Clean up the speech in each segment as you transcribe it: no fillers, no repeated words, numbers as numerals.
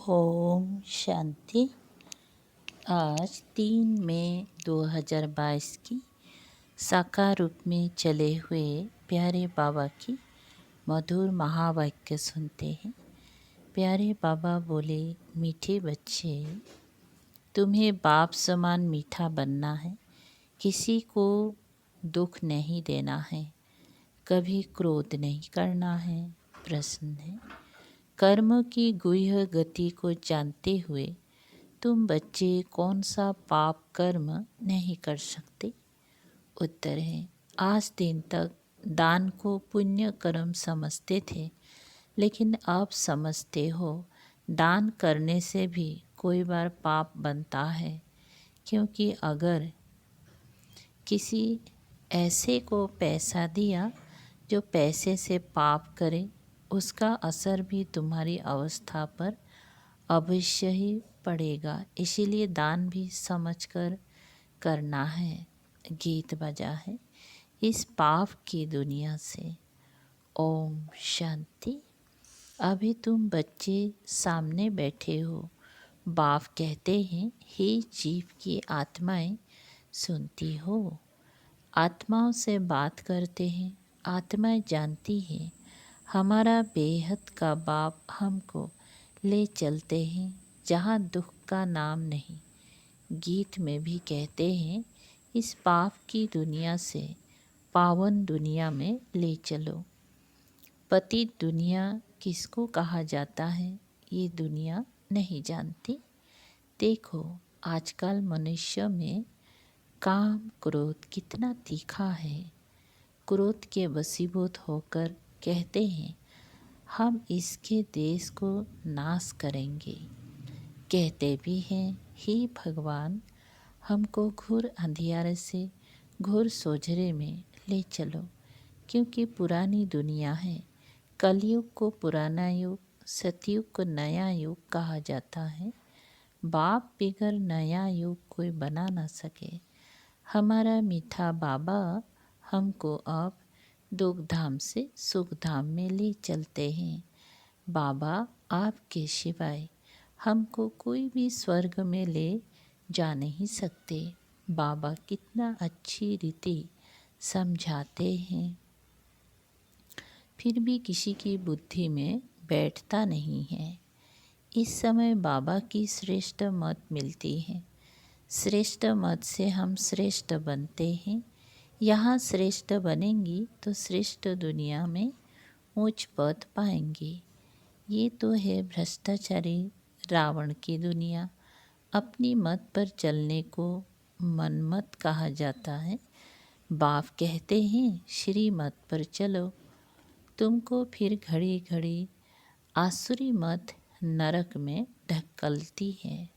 ओम शांति। आज 3 मई 2022 की साकार रूप में चले हुए प्यारे बाबा की मधुर महावाक्य सुनते हैं। प्यारे बाबा बोले, मीठे बच्चे, तुम्हें बाप समान मीठा बनना है। किसी को दुख नहीं देना है, कभी क्रोध नहीं करना है। प्रश्न है, कर्म की गुह्य गति को जानते हुए तुम बच्चे कौन सा पाप कर्म नहीं कर सकते? उत्तर है, आज दिन तक दान को पुण्य कर्म समझते थे, लेकिन अब समझते हो दान करने से भी कोई बार पाप बनता है, क्योंकि अगर किसी ऐसे को पैसा दिया जो पैसे से पाप करे, उसका असर भी तुम्हारी अवस्था पर अवश्य ही पड़ेगा। इसीलिए दान भी समझकर करना है। गीत बजा है इस पाप की दुनिया से। ओम शांति। अभी तुम बच्चे सामने बैठे हो। बाप कहते हैं, हे जीव की आत्माएं, सुनती हो? आत्माओं से बात करते हैं। आत्माएं जानती हैं हमारा बेहद का बाप हमको ले चलते हैं जहाँ दुख का नाम नहीं। गीत में भी कहते हैं, इस पाप की दुनिया से पावन दुनिया में ले चलो। पतित दुनिया किसको कहा जाता है, ये दुनिया नहीं जानती। देखो, आजकल मनुष्य में काम क्रोध कितना तीखा है। क्रोध के वशीभूत होकर कहते हैं, हम इसके देश को नाश करेंगे। कहते भी हैं, हे भगवान, हमको घोर अंधियारे से घोर सोझरे में ले चलो, क्योंकि पुरानी दुनिया है। कलयुग को पुराना युग, सतयुग को नया युग कहा जाता है। बाप बिगर नया युग कोई बना ना सके। हमारा मीठा बाबा हमको अब दुख धाम से सुख धाम में ले चलते हैं। बाबा आपके सिवाय हमको कोई भी स्वर्ग में ले जा नहीं सकते। बाबा कितना अच्छी रीति समझाते हैं, फिर भी किसी की बुद्धि में बैठता नहीं है। इस समय बाबा की श्रेष्ठ मत मिलती है। श्रेष्ठ मत से हम श्रेष्ठ बनते हैं। यहाँ श्रेष्ठ बनेंगी तो श्रेष्ठ दुनिया में ऊंच पद पाएंगी। ये तो है भ्रष्टाचारी रावण की दुनिया। अपनी मत पर चलने को मनमत कहा जाता है। बाप कहते हैं, श्री मत पर चलो, तुमको फिर घड़ी घड़ी आसुरी मत नरक में ढकेलती है।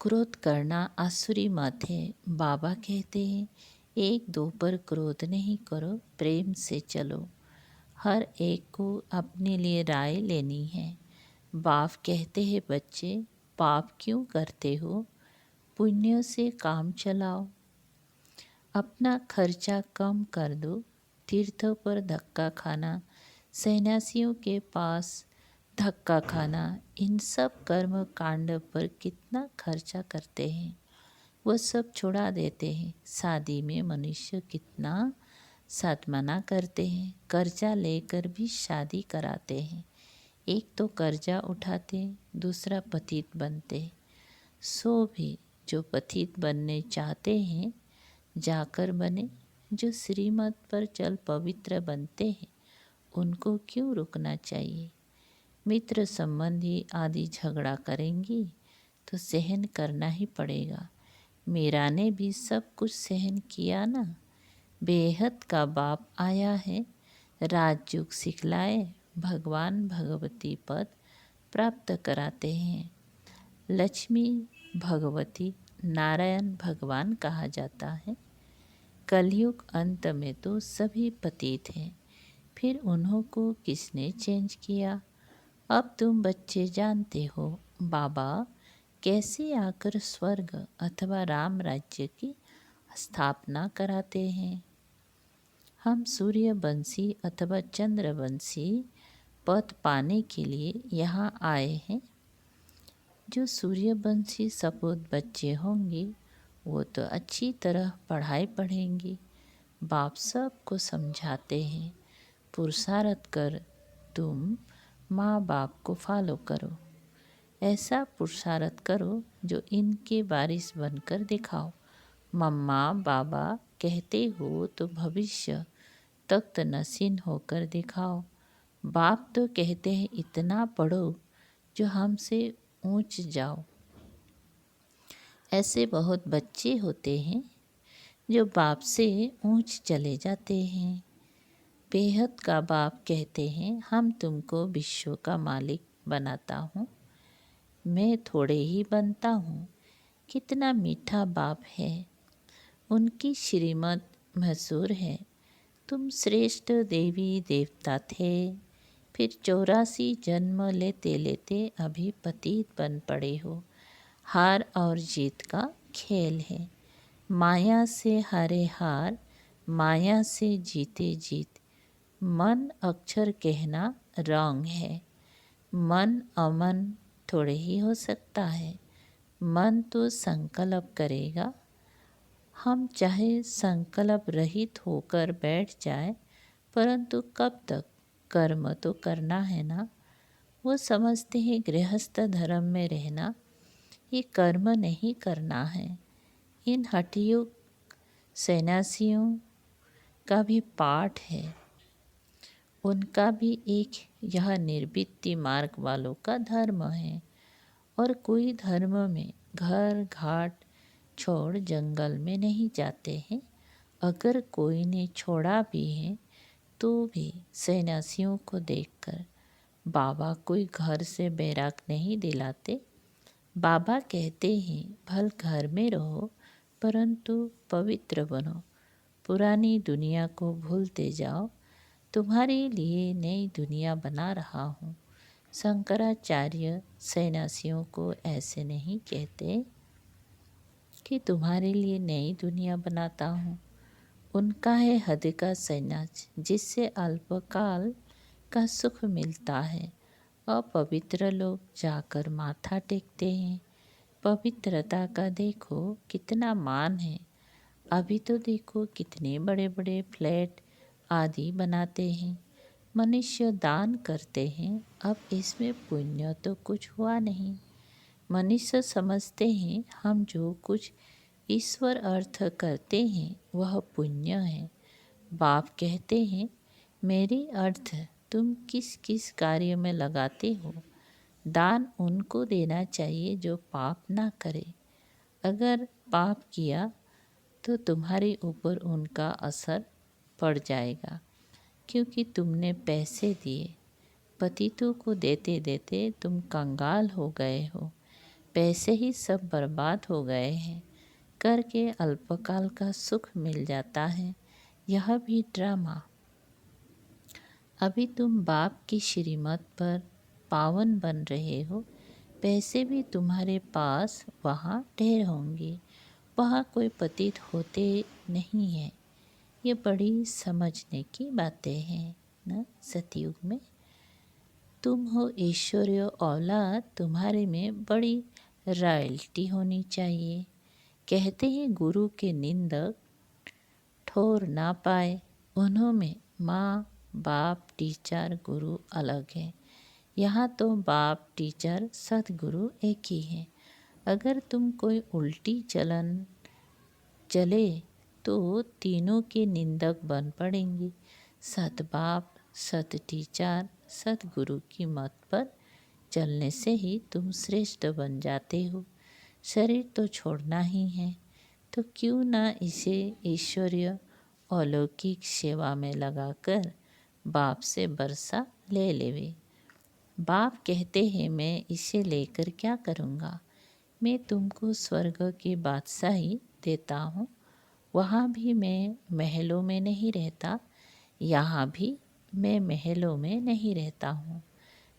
क्रोध करना आसुरी मत है। बाबा कहते हैं, एक दो पर क्रोध नहीं करो, प्रेम से चलो। हर एक को अपने लिए राय लेनी है। बाप कहते हैं, बच्चे पाप क्यों करते हो? पुण्य से काम चलाओ, अपना खर्चा कम कर दो। तीर्थों पर धक्का खाना, सन्यासियों के पास धक्का खाना, इन सब कर्म कांड पर कितना खर्चा करते हैं, वह सब छुड़ा देते हैं। शादी में मनुष्य कितना साधमना करते हैं, कर्जा लेकर भी शादी कराते हैं। एक तो कर्जा उठाते, दूसरा पतित बनते। सो भी जो पतित बनने चाहते हैं जाकर बने, जो श्रीमत पर चल पवित्र बनते हैं उनको क्यों रुकना चाहिए? मित्र संबंधी आदि झगड़ा करेंगी तो सहन करना ही पड़ेगा। मीरा ने भी सब कुछ सहन किया ना। बेहद का बाप आया है, राजयोग सिखलाए, भगवान भगवती पद प्राप्त कराते हैं। लक्ष्मी भगवती नारायण भगवान कहा जाता है। कलयुग अंत में तो सभी पतित हैं, फिर उन्हों को किसने चेंज किया? अब तुम बच्चे जानते हो बाबा कैसे आकर स्वर्ग अथवा राम राज्य की स्थापना कराते हैं। हम सूर्यवंशी अथवा चंद्रवंशी पद पाने के लिए यहाँ आए हैं। जो सूर्यवंशी सपूत बच्चे होंगे वो तो अच्छी तरह पढ़ाई पढ़ेंगे। बाप सबको समझाते हैं, पुरुषार्थ कर तुम माँ बाप को फॉलो करो। ऐसा पुरुषार्थ करो जो इनके वारिस बनकर दिखाओ। मम्मा बाबा कहते हो तो भविष्य तख्त नसीन होकर दिखाओ। बाप तो कहते हैं इतना पढ़ो जो हमसे ऊंच जाओ। ऐसे बहुत बच्चे होते हैं जो बाप से ऊंच चले जाते हैं। बेहद का बाप कहते हैं हम तुमको विश्व का मालिक बनाता हूँ, मैं थोड़े ही बनता हूँ। कितना मीठा बाप है। उनकी श्रीमत मशहूर है, तुम श्रेष्ठ देवी देवता थे, फिर 84 जन्म लेते लेते अभी पतित बन पड़े हो। हार और जीत का खेल है। माया से हारे हार, माया से जीते जीत। मन अक्षर कहना रॉन्ग है। मन अमन थोड़े ही हो सकता है। मन तो संकल्प करेगा। हम चाहे संकल्प रहित होकर बैठ जाए, परंतु कब तक? कर्म तो करना है ना। वो समझते हैं गृहस्थ धर्म में रहना ये कर्म नहीं करना है। इन हठियों सन्यासियों का भी पाठ है। उनका भी एक यह निर्वृत्ति मार्ग वालों का धर्म है। और कोई धर्म में घर घाट छोड़ जंगल में नहीं जाते हैं। अगर कोई ने छोड़ा भी है तो भी सन्यासियों को देखकर बाबा कोई घर से बैराग नहीं दिलाते। बाबा कहते हैं भल घर में रहो परंतु पवित्र बनो। पुरानी दुनिया को भूलते जाओ, तुम्हारे लिए नई दुनिया बना रहा हूँ। शंकराचार्य सन्यासियों को ऐसे नहीं कहते कि तुम्हारे लिए नई दुनिया बनाता हूँ। उनका है हद का संन्यास जिससे अल्पकाल का सुख मिलता है। अपवित्र लोग जाकर माथा टेकते हैं। पवित्रता का देखो कितना मान है। अभी तो देखो कितने बड़े बड़े फ्लैट आदि बनाते हैं। मनुष्य दान करते हैं, अब इसमें पुण्य तो कुछ हुआ नहीं। मनुष्य समझते हैं हम जो कुछ ईश्वर अर्थ करते हैं वह पुण्य है। बाप कहते हैं मेरी अर्थ तुम किस किस कार्य में लगाते हो। दान उनको देना चाहिए जो पाप ना करे। अगर पाप किया तो तुम्हारे ऊपर उनका असर पड़ जाएगा, क्योंकि तुमने पैसे दिए। पतितों को देते देते तुम कंगाल हो गए हो। पैसे ही सब बर्बाद हो गए हैं। करके अल्पकाल का सुख मिल जाता है। यह भी ड्रामा। अभी तुम बाप की श्रीमत पर पावन बन रहे हो। पैसे भी तुम्हारे पास वहाँ ढेर होंगे। वहाँ कोई पतित होते नहीं है। ये बड़ी समझने की बातें हैं ना। सतयुग में तुम हो ईश्वरीय औलाद, तुम्हारे में बड़ी रॉयल्टी होनी चाहिए। कहते हैं गुरु के निंदक ठोर ना पाए। उन्होंने माँ बाप टीचर गुरु अलग है। यहाँ तो बाप टीचर सतगुरु एक ही है। अगर तुम कोई उल्टी चलन चले तो तीनों के निंदक बन पड़ेंगे। सत बाप, सत टीचर, सतगुरु की मत पर चलने से ही तुम श्रेष्ठ बन जाते हो। शरीर तो छोड़ना ही है, तो क्यों ना इसे ईश्वरीय अलौकिक सेवा में लगाकर बाप से बरसा ले लेवे। बाप कहते हैं मैं इसे लेकर क्या करूँगा। मैं तुमको स्वर्ग की बादशाही देता हूँ। वहाँ भी मैं महलों में नहीं रहता, यहाँ भी मैं महलों में नहीं रहता हूँ।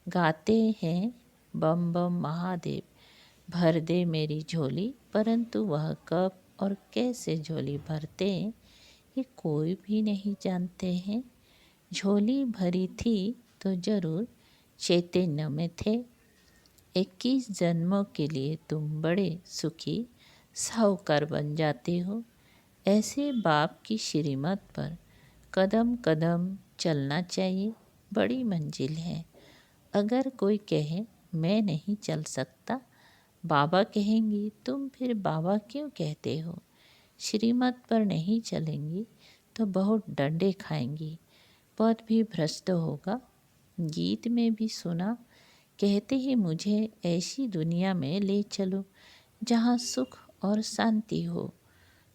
गाते हैं बम बम महादेव, भर दे मेरी झोली, परंतु वह कब और कैसे झोली भरते ये कोई भी नहीं जानते हैं। झोली भरी थी तो जरूर चैतन्य में थे। 21 जन्मों के लिए तुम बड़े सुखी साहूकार बन जाते हो। ऐसे बाप की श्रीमत पर कदम कदम चलना चाहिए, बड़ी मंजिल है। अगर कोई कहे मैं नहीं चल सकता, बाबा कहेंगी तुम फिर बाबा क्यों कहते हो। श्रीमत पर नहीं चलेंगी तो बहुत डंडे खाएंगी, पद भी भ्रष्ट होगा। गीत में भी सुना, कहते ही मुझे ऐसी दुनिया में ले चलो जहाँ सुख और शांति हो।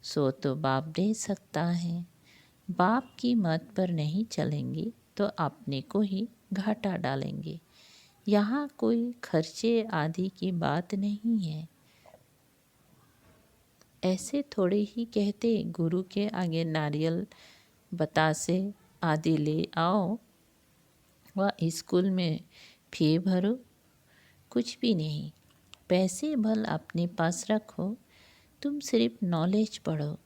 सो तो बाप दे सकता है। बाप की मत पर नहीं चलेंगी तो अपने को ही घाटा डालेंगे। यहाँ कोई खर्चे आदि की बात नहीं है। ऐसे थोड़े ही कहते गुरु के आगे नारियल बतासे आदि ले आओ व स्कूल में फी भरो। कुछ भी नहीं, पैसे भल अपने पास रखो, तुम सिर्फ नॉलेज पढ़ो।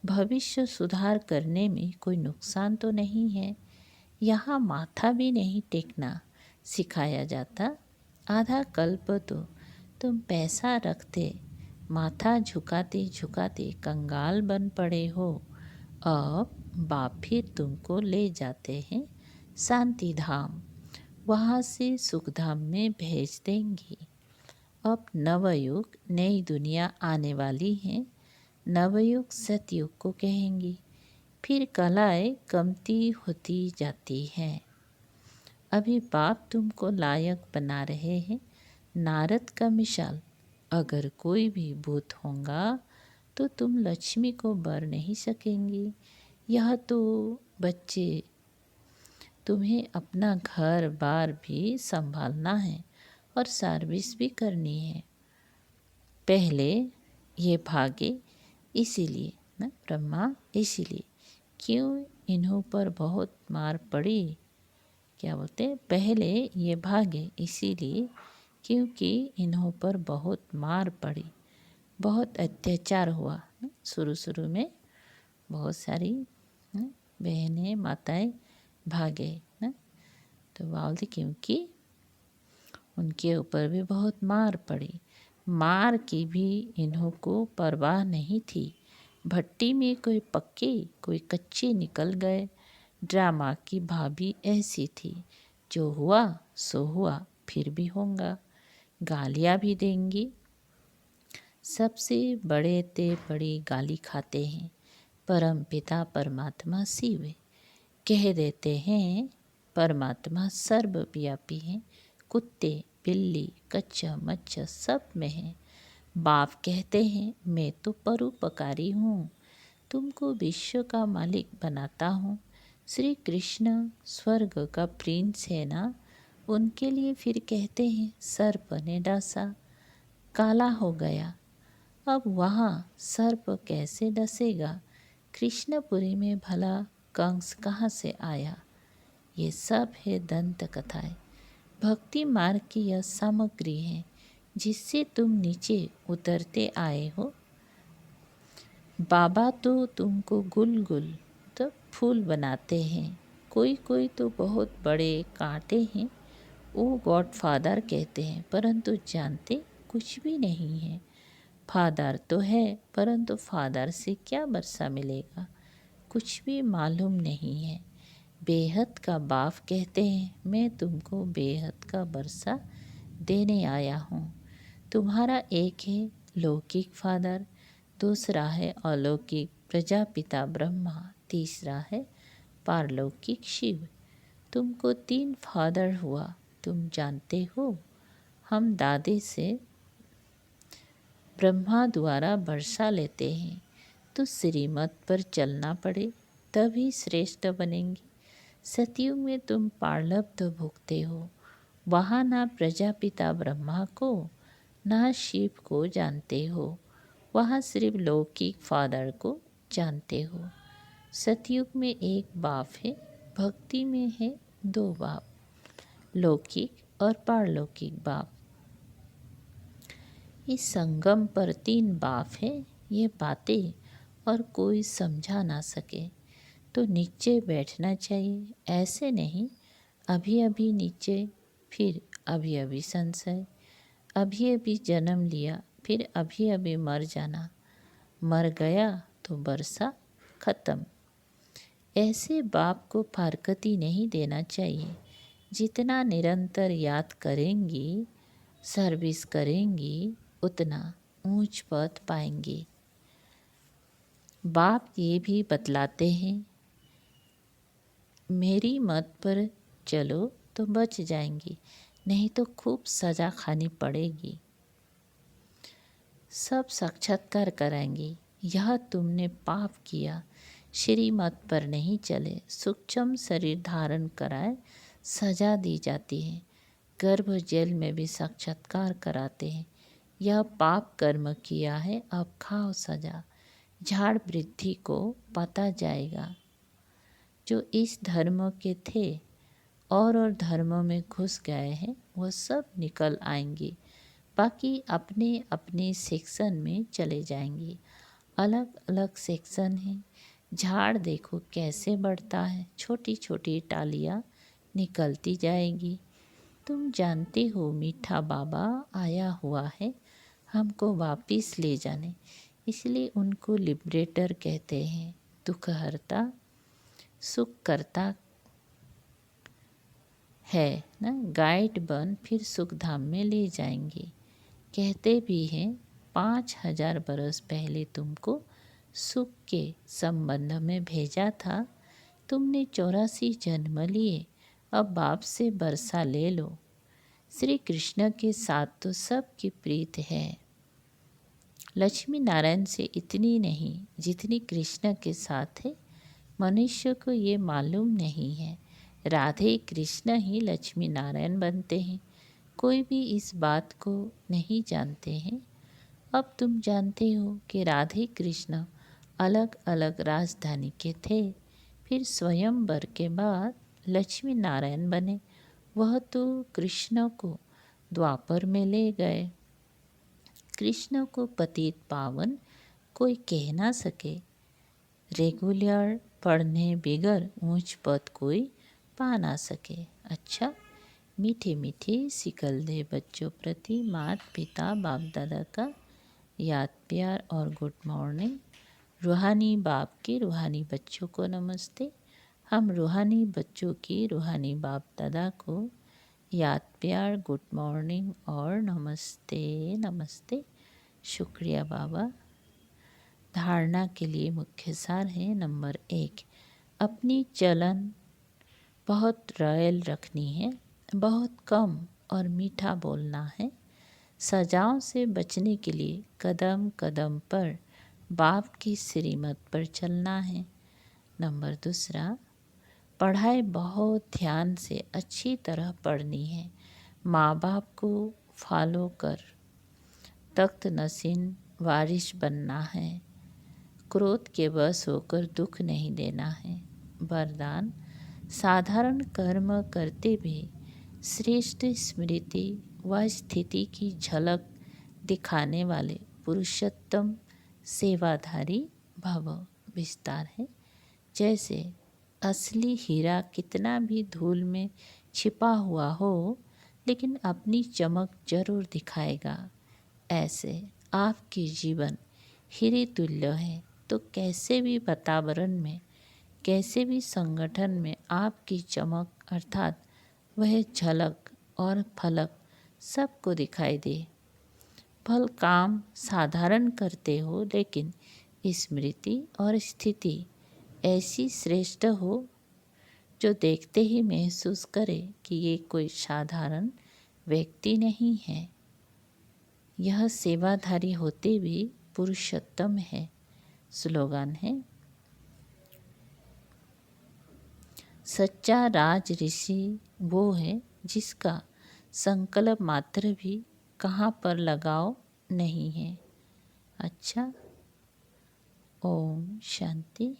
भविष्य सुधार करने में कोई नुकसान तो नहीं है। यहाँ माथा भी नहीं टेकना सिखाया जाता। आधा कल्प तो तुम पैसा रखते माथा झुकाते झुकाते कंगाल बन पड़े हो। अब बाप फिर तुमको ले जाते हैं शांति धाम, वहाँ से सुखधाम में भेज देंगे। अब नवयुग नई दुनिया आने वाली है। नवयुग सतयुग को कहेंगी। फिर कलाएं कमती होती जाती हैं। अभी बाप तुमको लायक बना रहे हैं। नारद का मिसाल, अगर कोई भी भूत होगा तो तुम लक्ष्मी को बर नहीं सकेंगी। यह तो बच्चे, तुम्हें अपना घर बार भी संभालना है और सर्विस भी करनी है। पहले ये भागे इसीलिए ना ब्रह्मा, इसीलिए क्यों इन्हों पर बहुत मार पड़ी। क्या बोलते हैं, पहले ये भागे इसीलिए क्योंकि इन्हों पर बहुत मार पड़ी, बहुत अत्याचार हुआ। शुरू शुरू में बहुत सारी बहनें माताएं भागे ना, तो बोलते क्योंकि उनके ऊपर भी बहुत मार पड़ी। मार की भी इन्हों को परवाह नहीं थी। भट्टी में कोई पक्के कोई कच्चे निकल गए। ड्रामा की भाभी ऐसी थी, जो हुआ सो हुआ, फिर भी होगा। गालियाँ भी देंगी। सबसे बड़े ते बड़ी गाली खाते हैं परम पिता परमात्मा शिव। कह देते हैं परमात्मा सर्वव्यापी हैं। कुत्ते बिल्ली कच्चा मच्छा सब में है। बाप कहते हैं मैं तो परोपकारी हूँ, तुमको विश्व का मालिक बनाता हूँ। श्री कृष्ण स्वर्ग का प्रिंस है ना, उनके लिए फिर कहते हैं सर्प ने डांसा काला हो गया। अब वहाँ सर्प कैसे डसेगा। कृष्णपुरी में भला कंस कहाँ से आया। ये सब है दंत कथाएं। भक्ति मार्ग की यह सामग्री है जिससे तुम नीचे उतरते आए हो। बाबा तो तुमको गुल गुल तो फूल बनाते हैं। कोई कोई तो बहुत बड़े कांटे हैं, वो गॉडफादर कहते हैं, परंतु जानते कुछ भी नहीं है। फादर तो है परंतु फादर से क्या बरसा मिलेगा, कुछ भी मालूम नहीं है। बेहद का बाप कहते हैं मैं तुमको बेहद का बरसा देने आया हूँ। तुम्हारा एक है लौकिक फादर, दूसरा है अलौकिक प्रजापिता ब्रह्मा, तीसरा है पारलौकिक शिव। तुमको 3 फादर हुआ, तुम जानते हो। हम दादे से ब्रह्मा द्वारा बरसा लेते हैं, तो श्रीमत पर चलना पड़े तभी श्रेष्ठ बनेंगे। सतयुग में तुम पार्लब्ध भुगते हो। वहाँ ना प्रजापिता ब्रह्मा को ना शिव को जानते हो, वहाँ सिर्फ लौकिक फादर को जानते हो। सतयुग में एक बाप है, भक्ति में है 2 बाप, लौकिक और पारलौकिक बाप। इस संगम पर 3 बाप है। ये बातें और कोई समझा ना सके तो नीचे बैठना चाहिए, ऐसे नहीं अभी अभी नीचे, फिर अभी अभी संशय, अभी अभी जन्म लिया, फिर अभी अभी मर जाना, मर गया तो बरसा खत्म। ऐसे बाप को फारकती नहीं देना चाहिए। जितना निरंतर याद करेंगी, सर्विस करेंगी, उतना ऊंच पद पाएंगी। बाप ये भी बतलाते हैं, मेरी मत पर चलो तो बच जाएंगी, नहीं तो खूब सजा खानी पड़ेगी। सब साक्षात्कार कराएंगी, यह तुमने पाप किया, श्रीमत पर नहीं चले, सूक्ष्म शरीर धारण कराए सजा दी जाती है। गर्भ जेल में भी साक्षात्कार कराते हैं, यह पाप कर्म किया है, अब खाओ सजा। झाड़ वृद्धि को पता जाएगा। जो इस धर्म के थे और धर्मों में घुस गए हैं, वह सब निकल आएंगे, बाकी अपने अपने सेक्शन में चले जाएंगे। अलग अलग सेक्शन हैं। झाड़ देखो कैसे बढ़ता है, छोटी छोटी टालियाँ निकलती जाएगी। तुम जानते हो मीठा बाबा आया हुआ है हमको वापिस ले जाने, इसलिए उनको लिबरेटर कहते हैं। दुख हरता सुख करता है ना, गाइड बन फिर सुख धाम में ले जाएंगे। कहते भी हैं 5000 बरस पहले तुमको सुख के संबंध में भेजा था, तुमने 84 जन्म लिए, अब बाप से बरसा ले लो। श्री कृष्ण के साथ तो सबकी प्रीत है, लक्ष्मी नारायण से इतनी नहीं जितनी कृष्ण के साथ है। मनुष्य को ये मालूम नहीं है, राधे कृष्ण ही लक्ष्मी नारायण बनते हैं। कोई भी इस बात को नहीं जानते हैं। अब तुम जानते हो कि राधे कृष्ण अलग अलग राजधानी के थे, फिर स्वयंवर के बाद लक्ष्मी नारायण बने। वह तो कृष्ण को द्वापर में ले गए। कृष्ण को पतित पावन कोई कह ना सके, रेगुलर पढ़ने बिगर ऊंच पद कोई पा ना सके। अच्छा, मीठे मीठे सिकल दे बच्चों प्रति माता पिता बाप दादा का याद प्यार और गुड मॉर्निंग। रूहानी बाप के रूहानी बच्चों को नमस्ते। हम रूहानी बच्चों की रूहानी बाप दादा को याद प्यार गुड मॉर्निंग और नमस्ते नमस्ते। शुक्रिया बाबा। धारणा के लिए मुख्य सार है, नंबर 1, अपनी चलन बहुत रॉयल रखनी है, बहुत कम और मीठा बोलना है। सजाओं से बचने के लिए कदम कदम पर बाप की श्रीमत पर चलना है। नंबर 2, पढ़ाई बहुत ध्यान से अच्छी तरह पढ़नी है। माँ बाप को फॉलो कर तख्त नसीन वारिश बनना है। क्रोध के वश होकर दुख नहीं देना है। वरदान, साधारण कर्म करते भी श्रेष्ठ स्मृति व स्थिति की झलक दिखाने वाले पुरुषोत्तम सेवाधारी भव। विस्तार है, जैसे असली हीरा कितना भी धूल में छिपा हुआ हो, लेकिन अपनी चमक जरूर दिखाएगा। ऐसे आपके जीवन हीरे तुल्य है, तो कैसे भी वातावरण में, कैसे भी संगठन में आपकी चमक अर्थात वह झलक और फलक सबको दिखाई दे। फल काम साधारण करते हो, लेकिन स्मृति और स्थिति ऐसी श्रेष्ठ हो जो देखते ही महसूस करे कि ये कोई साधारण व्यक्ति नहीं है, यह सेवाधारी होते भी पुरुषोत्तम है। स्लोगन है, सच्चा राज ऋषि वो है जिसका संकल्प मात्र भी कहाँ पर लगाव नहीं है। अच्छा, ओम शांति।